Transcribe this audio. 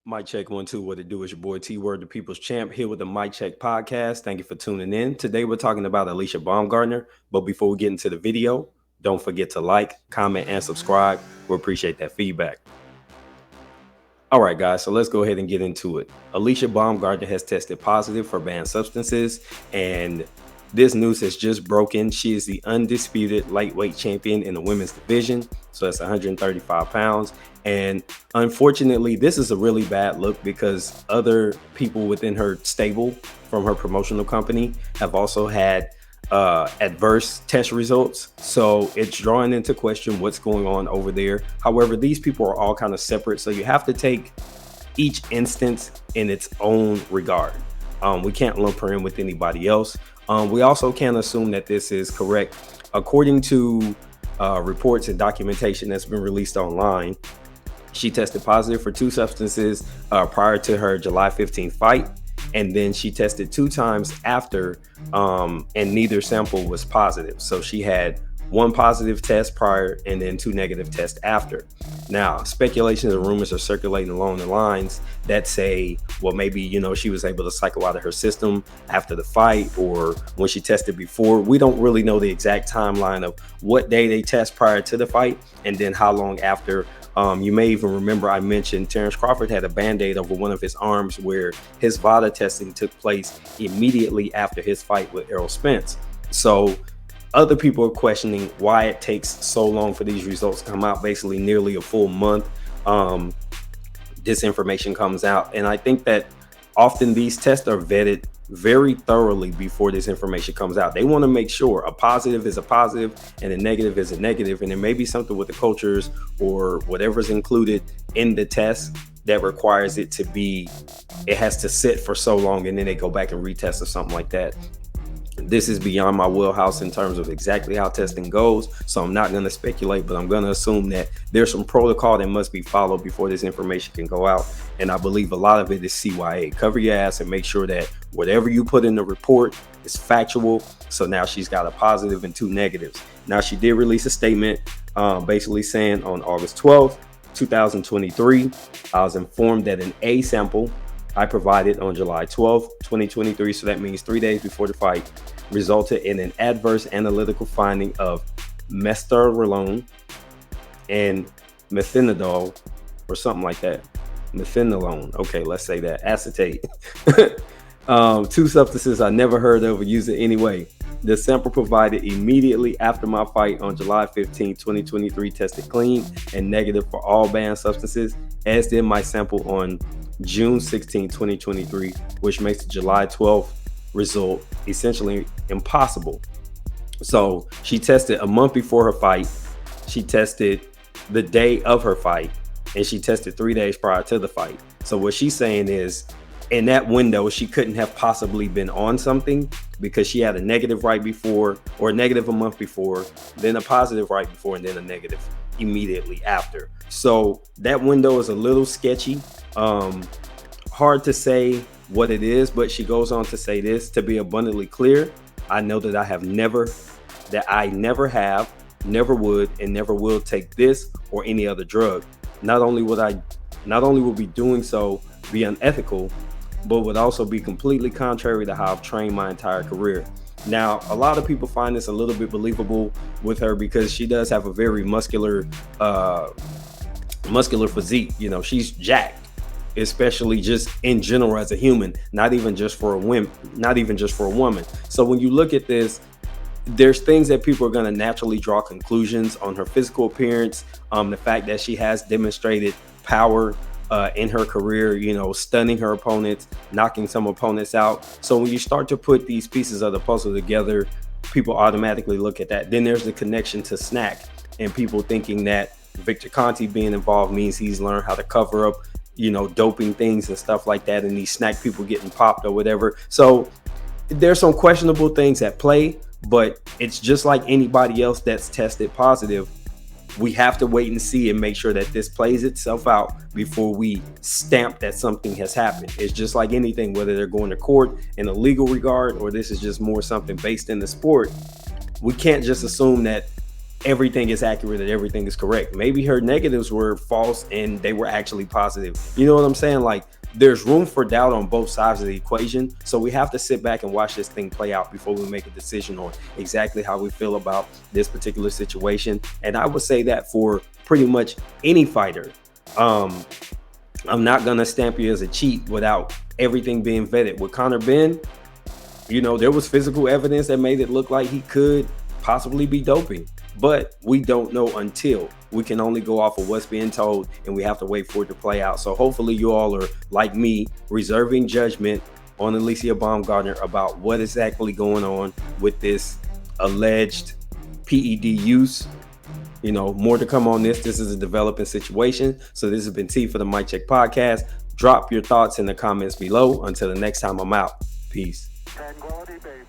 Mic check 1 2. What it do? Is your boy T Word, the People's Champ, here with the Mic Check podcast. Thank you for tuning in. Today we're talking about Alycia Baumgardner. But before we get into the video, don't forget to like, comment, and subscribe. We appreciate that feedback. All right, guys, so let's go ahead and get into it. Alycia Baumgardner has tested positive for banned substances, and this news has just broken. She is the undisputed lightweight champion in the women's division, so that's 135 pounds. And unfortunately, this is a really bad look because other people within her stable from her promotional company have also had adverse test results. So it's drawing into question what's going on over there. However, these people are all kind of separate. So you have to take each instance in its own regard. We can't lump her in with anybody else. We also can't assume that this is correct. According to reports and documentation that's been released online, she tested positive for 2 substances prior to her July 15th fight. And then she tested 2 times after, and neither sample was positive. So she had 1 positive test prior and then 2 negative tests after. Now, speculations and rumors are circulating along the lines that say, well, maybe, she was able to cycle out of her system after the fight or when she tested before. We don't really know the exact timeline of what day they test prior to the fight and then how long after. You may even remember I mentioned Terrence Crawford had a Band-Aid over one of his arms where his VADA testing took place immediately after his fight with Errol Spence. So other people are questioning why it takes so long for these results to come out, basically nearly a full month. This information comes out. And I think that often these tests are vetted very thoroughly before this information comes out. They want to make sure a positive is a positive and a negative is a negative. And it may be something with the cultures or whatever's included in the test that requires it has to sit for so long and then they go back and retest or something like that. This is beyond my wheelhouse in terms of exactly how testing goes, so I'm not going to speculate, but I'm going to assume that there's some protocol that must be followed before this information can go out. And I believe a lot of it is CYA. Cover your ass and make sure that whatever you put in the report is factual. So now she's got a positive and 2 negatives. Now, she did release a statement basically saying on August 12th, 2023, I was informed that an A sample I provided on July 12th, 2023, so that means 3 days before the fight, resulted in an adverse analytical finding of mestarolone and methanidol or something like that. Methanolone. Okay, let's say that. Acetate. 2 substances I never heard of or use it anyway. The sample provided immediately after my fight on July 15, 2023 tested clean and negative for all banned substances, as did my sample on June 16, 2023, which makes the July 12th result essentially impossible. So she tested a month before her fight, she tested the day of her fight, and she tested 3 days prior to the fight. So what she's saying is, in that window, she couldn't have possibly been on something because she had a negative right before, or a negative a month before, then a positive right before, and then a negative immediately after. So that window is a little sketchy. Hard to say what it is, but she goes on to say this: to be abundantly clear, I know that I never have, never would, and never will take this or any other drug. Not only would be doing so be unethical, but would also be completely contrary to how I've trained my entire career. Now, a lot of people find this a little bit believable with her because she does have a very muscular physique. She's jacked, especially just in general as a human, not even just for a woman. So when you look at this, there's things that people are going to naturally draw conclusions on her physical appearance, the fact that she has demonstrated power in her career, stunning her opponents, knocking some opponents out. So when you start to put these pieces of the puzzle together, people automatically look at that. Then there's the connection to snack and people thinking that Victor Conte being involved means he's learned how to cover up, doping things and stuff like that, and these snack people getting popped or whatever. So there's some questionable things at play, but it's just like anybody else that's tested positive. We have to wait and see and make sure that this plays itself out before we stamp that something has happened. It's just like anything, whether they're going to court in a legal regard or this is just more something based in the sport. We can't just assume that everything is accurate and everything is correct. Maybe her negatives were false and they were actually positive. You know what I'm saying? Like, there's room for doubt on both sides of the equation. So we have to sit back and watch this thing play out before we make a decision on exactly how we feel about this particular situation. And I would say that for pretty much any fighter. I'm not going to stamp you as a cheat without everything being vetted. With Conor Benn, you know, there was physical evidence that made it look like he could possibly be doping. But we don't know until. We can only go off of what's being told, and we have to wait for it to play out. So hopefully you all are, like me, reserving judgment on Alycia Baumgardner about what is actually going on with this alleged PED use. You know, more to come on this. This is a developing situation. So this has been T for the Mic Check Podcast. Drop your thoughts in the comments below. Until the next time, I'm out. Peace. Tranquility Base.